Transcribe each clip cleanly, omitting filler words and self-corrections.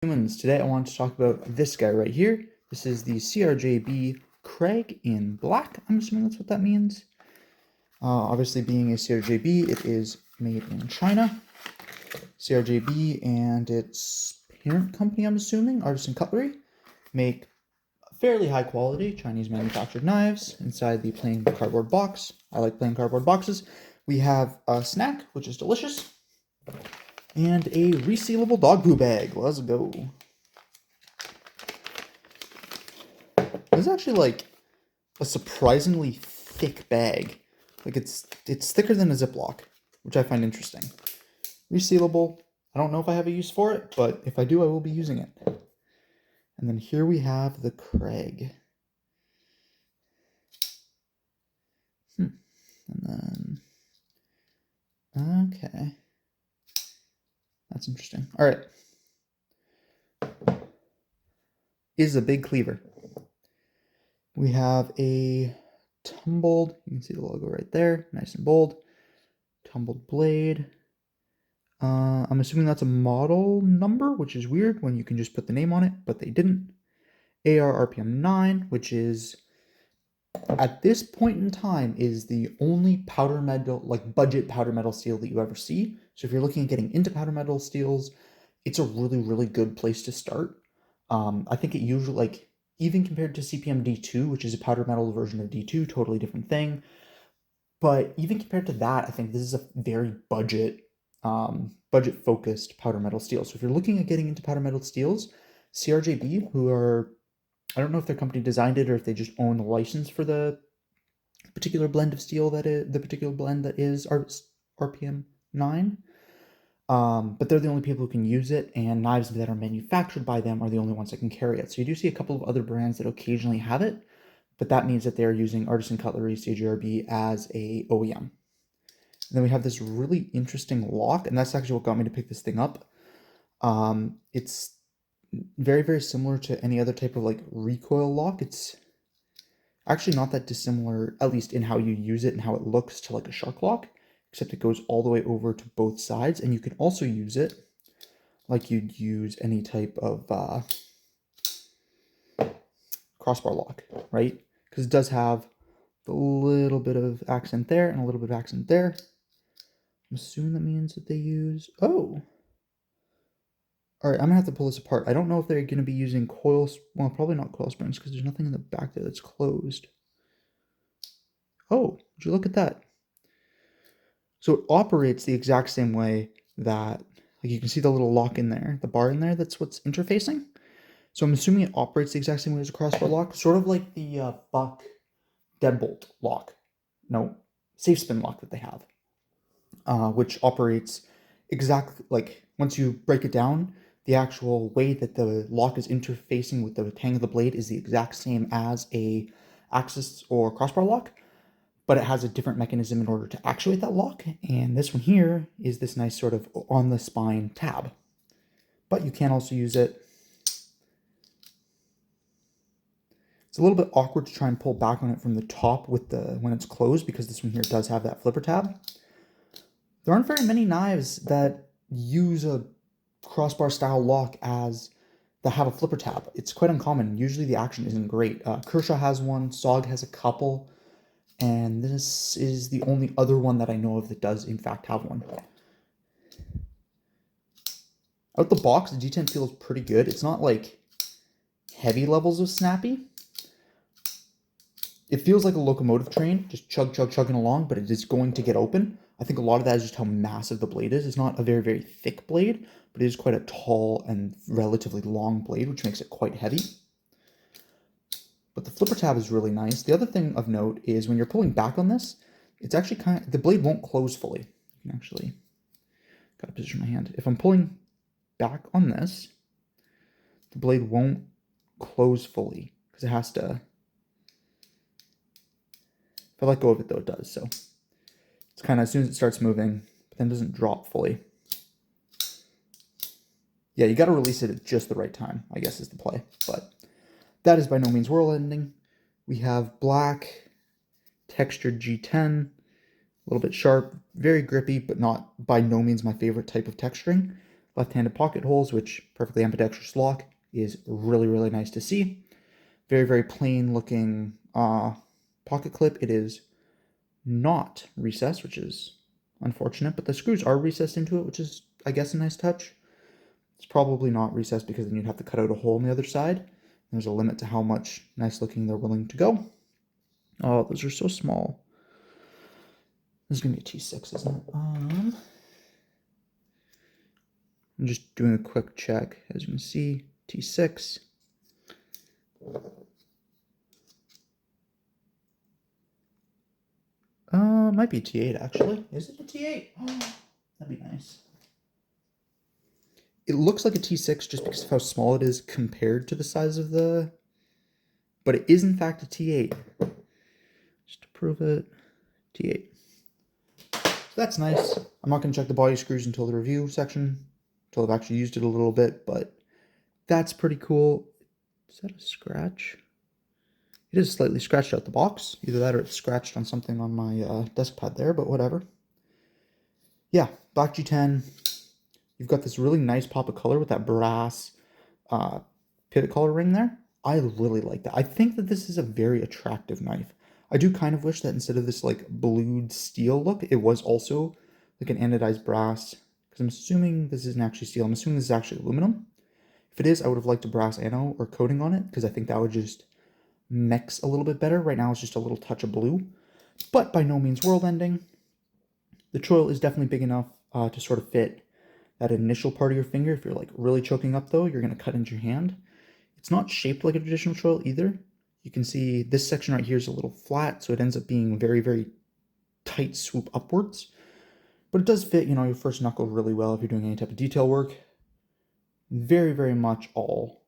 Humans. Today I want to talk about this guy right here. This is the cjrb Crag in black. I'm assuming that's what that means. Obviously, being a cjrb, it is made in China. cjrb and its parent company, I'm assuming, Artisan Cutlery, make fairly high quality Chinese manufactured knives inside the plain cardboard box. I like plain cardboard boxes. We have a snack, which is delicious, and a resealable dog poo bag. Let's go. This is actually like a surprisingly thick bag. Like it's thicker than a Ziploc, which I find interesting. Resealable. I don't know if I have a use for it, but if I do, I will be using it. And then here we have the Crag. And then, okay. That's interesting. All right. Is a big cleaver. We have a tumbled, you can see the logo right there, nice and bold. Tumbled blade. I'm assuming that's a model number, which is weird when you can just put the name on it, but they didn't. AR RPM 9, which is, at this point in time, is the only powder metal, like budget powder metal steel that you ever see. So if you're looking at getting into powder metal steels, it's a really, really good place to start. I think it usually, like, even compared to CPM D2, which is a powder metal version of D2, totally different thing. But even compared to that, I think this is a very budget focused powder metal steel. So if you're looking at getting into powder metal steels, cjrb, who are, I don't know if their company designed it or if they just own the license for the particular blend of steel that is the particular blend that is RPM 9. But they're the only people who can use it, and knives that are manufactured by them are the only ones that can carry it. So you do see a couple of other brands that occasionally have it, but that means that they're using Artisan Cutlery cjrb as a OEM. And then we have this really interesting lock, and that's actually what got me to pick this thing up. It's very, very similar to any other type of like recoil lock. It's actually not that dissimilar, at least in how you use it and how it looks, to like a shark lock, except it goes all the way over to both sides, and you can also use it like you'd use any type of crossbar lock, right? Because it does have a little bit of accent there and a little bit of accent there. I'm assuming that means that they use, oh. All right, I'm gonna have to pull this apart. I don't know if they're gonna be using coils, well, probably not coil springs because there's nothing in the back there that's closed. Oh, would you look at that? So it operates the exact same way that, like, you can see the little lock in there, the bar in there, that's what's interfacing. So I'm assuming it operates the exact same way as a crossbar lock, sort of like the Buck deadbolt lock. No, safe spin lock that they have, which operates exactly like, once you break it down, the actual way that the lock is interfacing with the tang of the blade is the exact same as a axis or crossbar lock, but it has a different mechanism in order to actuate that lock. And this one here is this nice sort of on the spine tab, but you can also use it. It's a little bit awkward to try and pull back on it from the top with the when it's closed, because this one here does have that flipper tab. There aren't very many knives that use a crossbar style lock that have a flipper tab. It's quite uncommon. Usually the action isn't great. Kershaw has one, SOG has a couple, and this is the only other one that I know of that does in fact have one. Out the box, the D10 feels pretty good. It's not like heavy levels of snappy. It feels like a locomotive train, just chugging along, but it is going to get open. I think a lot of that is just how massive the blade is. It's not a very, very thick blade, but it is quite a tall and relatively long blade, which makes it quite heavy. But the flipper tab is really nice. The other thing of note is when you're pulling back on this, it's actually the blade won't close fully. You can actually, gotta position my hand. If I'm pulling back on this, the blade won't close fully because it has to. If I let go of it though, it does. So it's kind of, as soon as it starts moving, but then it doesn't drop fully. Yeah, you got to release it at just the right time, I guess, is the play. But that is by no means world ending. We have black, textured G10, a little bit sharp, very grippy, but not by no means my favorite type of texturing. left-handed pocket holes, which perfectly ambidextrous lock is really, really nice to see. Very, very plain looking pocket clip. It is not recessed, which is unfortunate, but the screws are recessed into it, which is, I guess, a nice touch. It's probably not recessed because then you'd have to cut out a hole on the other side. There's a limit to how much nice looking they're willing to go. Oh, those are so small. This is going to be a T6, isn't it? I'm just doing a quick check. As you can see, T6. Might be a T8 actually. Is it a T8? Oh, that'd be nice. It looks like a T6 just because of how small it is compared to the size of the... But it is in fact a T8. Just to prove it, T8. So that's nice. I'm not going to check the body screws until the review section, until I've actually used it a little bit, but that's pretty cool. Is that a scratch? It is slightly scratched out the box. Either that or it's scratched on something on my desk pad there, but whatever. Yeah, Black G10. You've got this really nice pop of color with that brass pivot collar ring there. I really like that. I think that this is a very attractive knife. I do kind of wish that instead of this like blued steel look, it was also like an anodized brass. Because I'm assuming this isn't actually steel. I'm assuming this is actually aluminum. If it is, I would have liked a brass ano or coating on it because I think that would just mix a little bit better. Right now it's just a little touch of blue, but by no means world ending. The choil is definitely big enough to sort of fit that initial part of your finger. If you're like really choking up though, you're going to cut into your hand. It's not shaped like a traditional choil either. You can see this section right here is a little flat, so it ends up being very, very tight swoop upwards. But it does fit, you know, your first knuckle really well if you're doing any type of detail work. Very, very much all.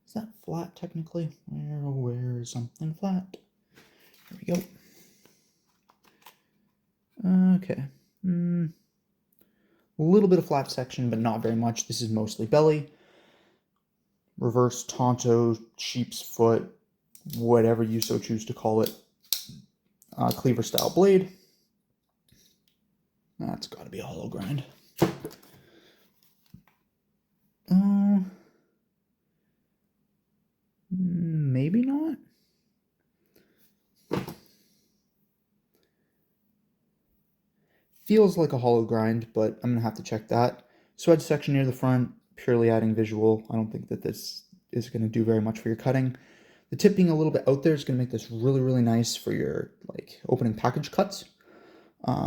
Is that flat technically? Where is something flat? There we go. Okay. A little bit of flat section, but not very much. This is mostly belly. Reverse Tonto, sheep's foot, whatever you so choose to call it. Cleaver style blade. That's got to be a hollow grind. Maybe not. Feels like a hollow grind, but I'm gonna have to check that. Swedge section near the front, purely adding visual. I don't think that this is gonna do very much for your cutting. The tip being a little bit out there is gonna make this really, really nice for your like opening package cuts.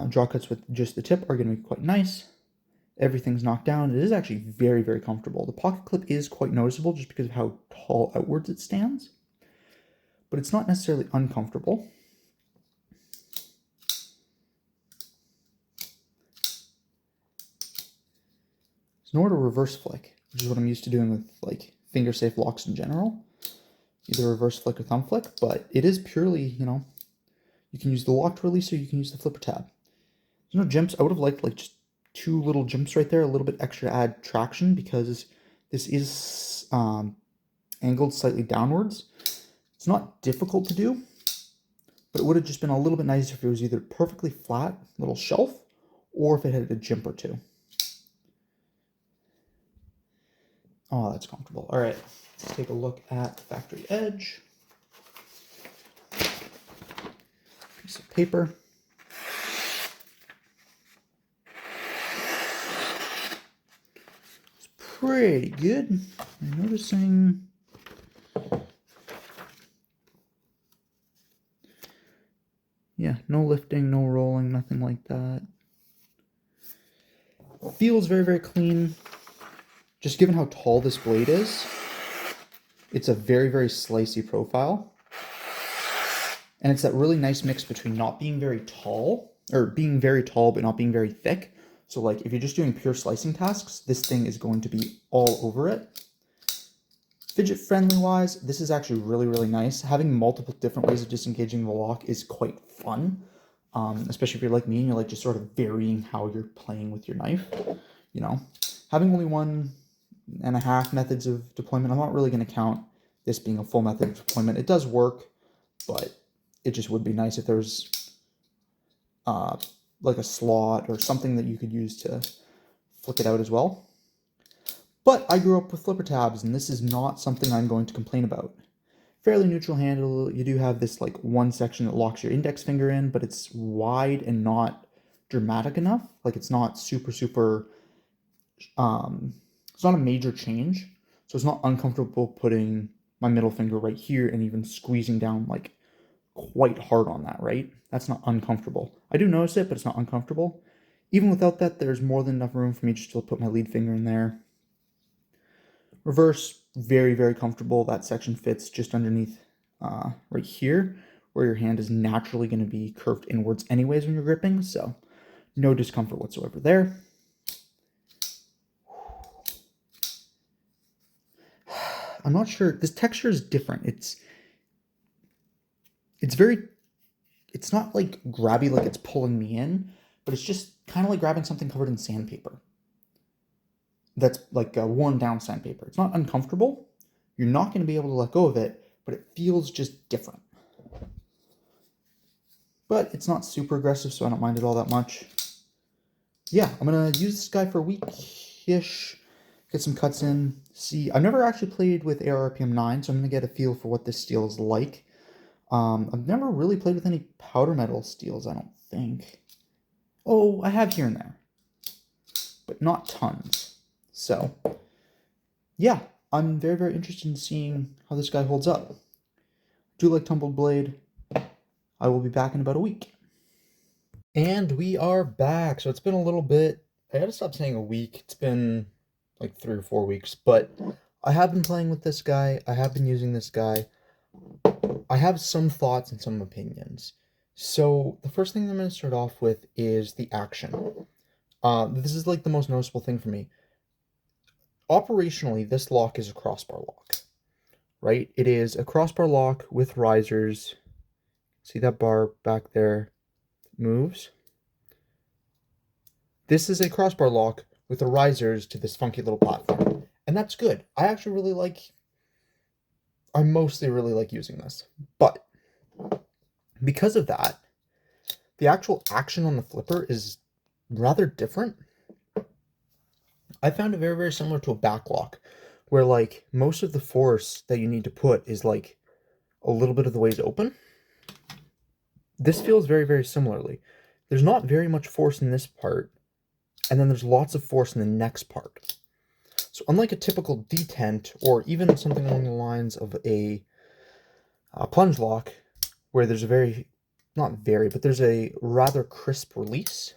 Draw cuts with just the tip are gonna be quite nice. Everything's knocked down. It is actually very, very comfortable. The pocket clip is quite noticeable just because of how tall outwards it stands, but it's not necessarily uncomfortable. Nor to reverse flick, which is what I'm used to doing with like finger safe locks in general. Either reverse flick or thumb flick, but it is purely, you know, you can use the locked release or you can use the flipper tab. There's no jumps. I would have liked like just 2 little jumps right there, a little bit extra to add traction because this is angled slightly downwards. It's not difficult to do, but it would have just been a little bit nicer if it was either perfectly flat, little shelf, or if it had a jump or 2. Oh, that's comfortable. All right, let's take a look at the factory edge. Piece of paper. It's pretty good. I'm noticing yeah, no lifting, no rolling, nothing like that. Feels very, very clean. Just given how tall this blade is, it's a very, very slicey profile. And it's that really nice mix between not being very tall, or being very tall but not being very thick. So like if you're just doing pure slicing tasks, this thing is going to be all over it. Fidget friendly wise, this is actually really, really nice. Having multiple different ways of disengaging the lock is quite fun. Especially if you're like me and you're like just sort of varying how you're playing with your knife. You know, having only 1.5 methods of deployment, I'm not really going to count this being a full method of deployment. It does work, but it just would be nice if there was like a slot or something that you could use to flick it out as well. But I grew up with flipper tabs, and this is not something I'm going to complain about. Fairly neutral handle. You do have this like one section that locks your index finger in, but it's wide and not dramatic enough. Like it's not super, it's not a major change. So it's not uncomfortable putting my middle finger right here and even squeezing down like quite hard on that, right? That's not uncomfortable. I do notice it, but it's not uncomfortable. Even without that, there's more than enough room for me to still put my lead finger in there. Reverse, very comfortable. That section fits just underneath right here, where your hand is naturally going to be curved inwards anyways when you're gripping, so no discomfort whatsoever there. I'm not sure. This texture is different. It's not like grabby like it's pulling me in, but it's just kind of like grabbing something covered in sandpaper. That's like a worn down sandpaper. It's not uncomfortable. You're not going to be able to let go of it, but it feels just different. But it's not super aggressive, so I don't mind it all that much. Yeah, I'm going to use this guy for a week-ish, get some cuts in, see. I've never actually played with ARPM 9, so I'm going to get a feel for what this steel is like. I've never really played with any powder metal steels, I don't think. Oh, I have here and there, but not tons. So, yeah, I'm very interested in seeing how this guy holds up. I do like tumbled blade. I will be back in about a week. And we are back. So it's been a little bit. I gotta stop saying a week. It's been like 3 or 4 weeks, but I have been playing with this guy. I have been using this guy. I have some thoughts and some opinions. So the first thing I'm going to start off with is the action. This is like the most noticeable thing for me. Operationally, this lock is a crossbar lock, right? It is a crossbar lock with risers. See that bar back there moves? This is a crossbar lock with the risers to this funky little platform. And that's good. I mostly really like using this. But because of that, the actual action on the flipper is rather different. I found it very similar to a back lock, where like most of the force that you need to put is like a little bit of the ways open. This feels very similarly. There's not very much force in this part, and then there's lots of force in the next part. So unlike a typical detent, or even something along the lines of a plunge lock, where there's there's a rather crisp release,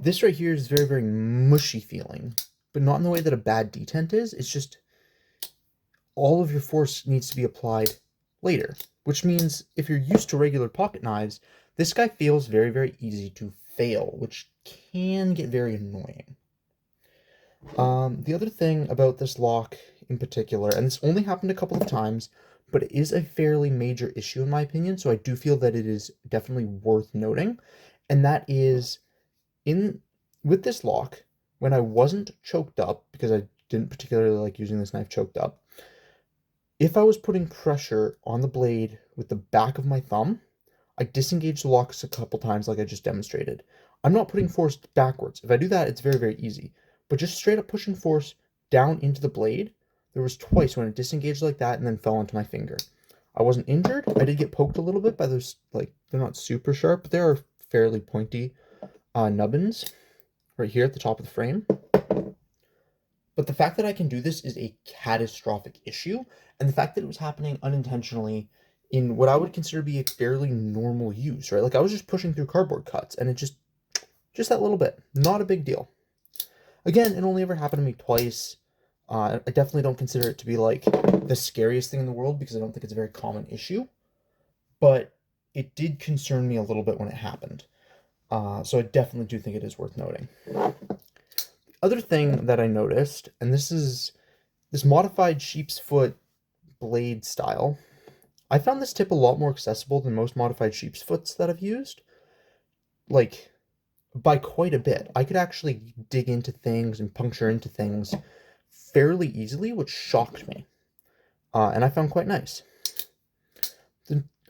this right here is very mushy feeling, but not in the way that a bad detent is. It's just all of your force needs to be applied later, which means if you're used to regular pocket knives, this guy feels very easy to fail, which can get very annoying. The other thing about this lock in particular, and this only happened a couple of times, but it is a fairly major issue in my opinion, so I do feel that it is definitely worth noting, and that is with this lock, when I wasn't choked up, because I didn't particularly like using this knife choked up, if I was putting pressure on the blade with the back of my thumb, I disengaged the locks a couple times like I just demonstrated. I'm not putting force backwards. If I do that, it's very easy. But just straight up pushing force down into the blade, there was twice when it disengaged like that and then fell onto my finger. I wasn't injured. I did get poked a little bit by those, like, they're not super sharp, but they are fairly pointy nubbins right here at the top of the frame. But the fact that I can do this is a catastrophic issue, and the fact that it was happening unintentionally in what I would consider to be a fairly normal use, right? Like I was just pushing through cardboard cuts, and it just that little bit, not a big deal. Again, it only ever happened to me twice. I definitely don't consider it to be like the scariest thing in the world because I don't think it's a very common issue, but it did concern me a little bit when it happened. So I definitely do think it is worth noting. Other thing that I noticed, and this is this modified sheep's foot blade style. I found this tip a lot more accessible than most modified sheep's foots that I've used. Like, by quite a bit. I could actually dig into things and puncture into things fairly easily, which shocked me. And I found quite nice.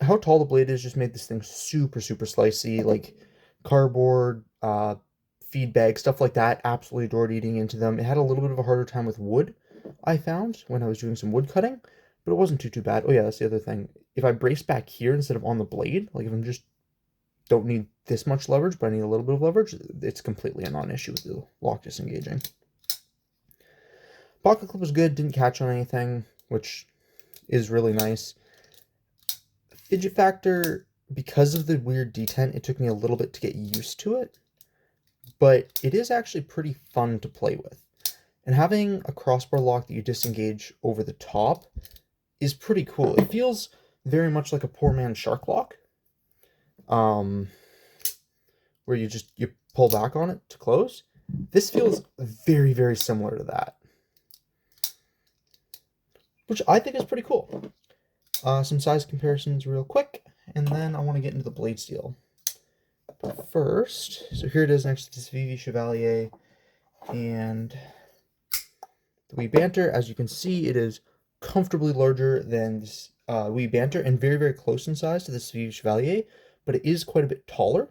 How tall the blade is just made this thing super slicey, like cardboard, feed bag, stuff like that. Absolutely adored eating into them. It had a little bit of a harder time with wood, I found, when I was doing some wood cutting, but it wasn't too bad. Oh yeah, that's the other thing. If I brace back here instead of on the blade, like if I'm just don't need this much leverage, but I need a little bit of leverage, it's completely a non-issue with the lock disengaging. Pocket clip was good, didn't catch on anything, which is really nice. Fidget factor, because of the weird detent, it took me a little bit to get used to it, but it is actually pretty fun to play with. And having a crossbar lock that you disengage over the top is pretty cool. It feels very much like a poor man's shark lock, where you pull back on it to close. This feels very, very similar to that, which I think is pretty cool. Some size comparisons real quick, and then I want to get into the blade steel. But first, so here it is next to this VV Chevalier and the Wee Banter. As you can see, it is comfortably larger than this Wee Banter and very, very close in size to this VV Chevalier, but it is quite a bit taller.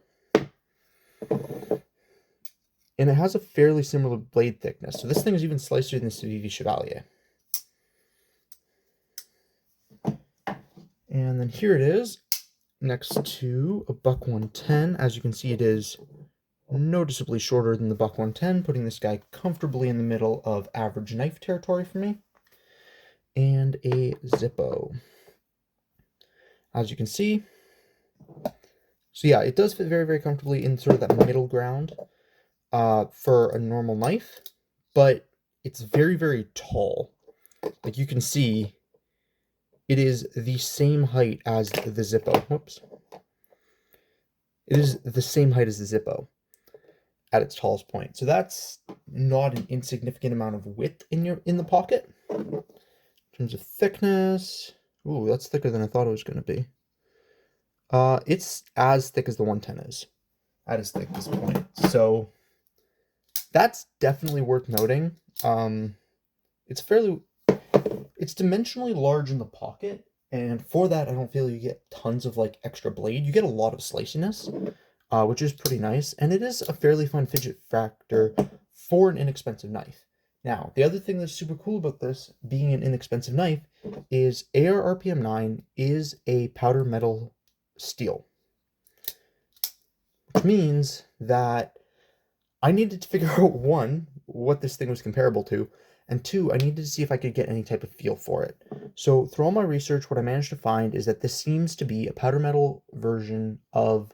And it has a fairly similar blade thickness. So this thing is even slicerier than this VV Chevalier. And then here it is, next to a Buck 110. As you can see, it is noticeably shorter than the Buck 110, putting this guy comfortably in the middle of average knife territory for me. And a Zippo. As you can see, so yeah, it does fit very, very comfortably in sort of that middle ground for a normal knife, but it's very, very tall. Like you can see, it is the same height as the Zippo. Whoops. It is the same height as the Zippo at its tallest point. So that's not an insignificant amount of width in the pocket. In terms of thickness, ooh, that's thicker than I thought it was going to be. It's as thick as the 110 is at its thickest point. So that's definitely worth noting. It's dimensionally large in the pocket, and for that, I don't feel you get tons of like extra blade. You get a lot of sliciness, which is pretty nice, and it is a fairly fun fidget factor for an inexpensive knife. Now, the other thing that's super cool about this, being an inexpensive knife, is AR RPM 9 is a powder metal steel, which means that I needed to figure out, one, what this thing was comparable to, and two, I needed to see if I could get any type of feel for it. So through all my research, what I managed to find is that this seems to be a powder metal version of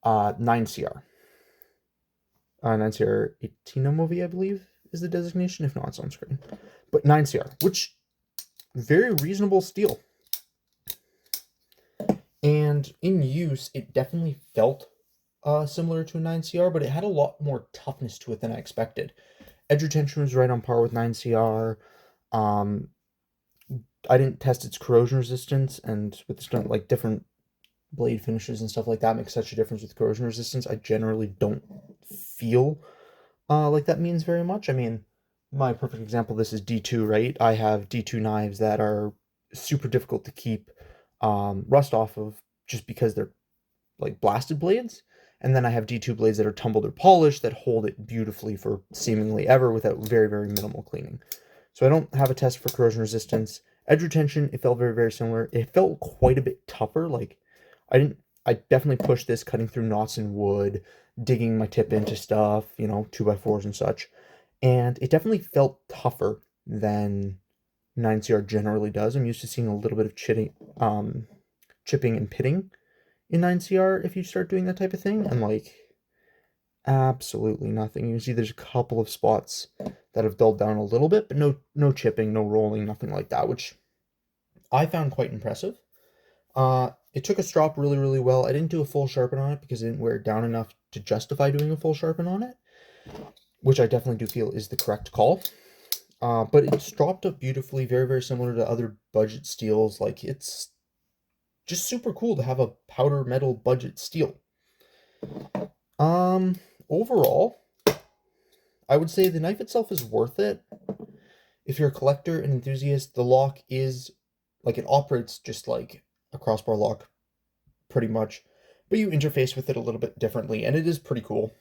9CR. 9CR 18 movie, I believe, is the designation. If not, it's on screen. But 9CR, which, very reasonable steel. And in use, it definitely felt similar to a 9CR, but it had a lot more toughness to it than I expected. Edge retention was right on par with 9CR. I didn't test its corrosion resistance, and with like different blade finishes and stuff like that makes such a difference with corrosion resistance. I generally don't feel like that means very much. I mean, my perfect example of this is D2, right? I have D2 knives that are super difficult to keep rust off of just because they're like blasted blades. And then I have D2 blades that are tumbled or polished that hold it beautifully for seemingly ever without very, very minimal cleaning. So I don't have a test for corrosion resistance. Edge retention, it felt very, very similar. It felt quite a bit tougher. Like I definitely pushed this cutting through knots in wood, digging my tip into stuff, 2x4s and such. And it definitely felt tougher than 9CR generally does. I'm used to seeing a little bit of chipping and pitting in 9CR if you start doing that type of thing, and like absolutely nothing. You can see there's a couple of spots that have dulled down a little bit, but no chipping, no rolling, nothing like that, which I found quite impressive. It took a strop really, really well. I didn't do a full sharpen on it because I didn't wear it down enough to justify doing a full sharpen on it, which I definitely do feel is the correct call. But it stropped up beautifully, very, very similar to other budget steels. Like, it's just super cool to have a powder metal budget steel. Overall, I would say the knife itself is worth it. If you're a collector and enthusiast, the lock is, like, it operates just like a crossbar lock, pretty much, but you interface with it a little bit differently, and it is pretty cool.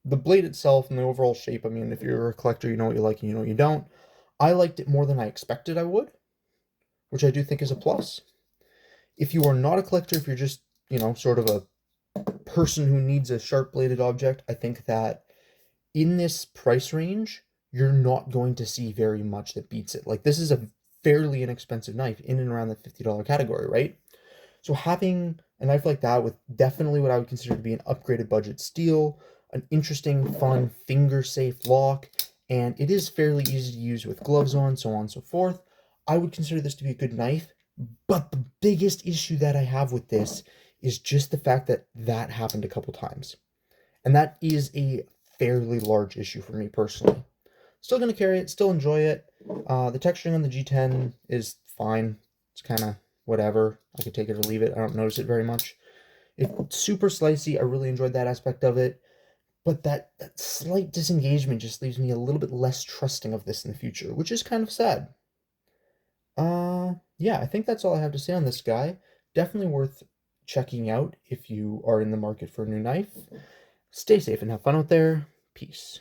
the blade itself and the overall shape, I mean, if you're a collector, you know what you like and you know what you don't. I liked it more than I expected I would, which I do think is a plus. If you are not a collector, if you're just, sort of a person who needs a sharp bladed object, I think that in this price range, you're not going to see very much that beats it. Like, this is a fairly inexpensive knife in and around the $50 category, right? So having a knife like that with definitely what I would consider to be an upgraded budget steel, an interesting, fun, finger-safe lock, and it is fairly easy to use with gloves on, so on and so forth. I would consider this to be a good knife, but the biggest issue that I have with this is just the fact that that happened a couple times. And that is a fairly large issue for me personally. Still going to carry it, still enjoy it. The texturing on the G10 is fine. It's kind of whatever. I could take it or leave it. I don't notice it very much. It's super slicey. I really enjoyed that aspect of it. But that slight disengagement just leaves me a little bit less trusting of this in the future, which is kind of sad. Yeah, I think that's all I have to say on this guy. Definitely worth checking out if you are in the market for a new knife. Stay safe and have fun out there. Peace.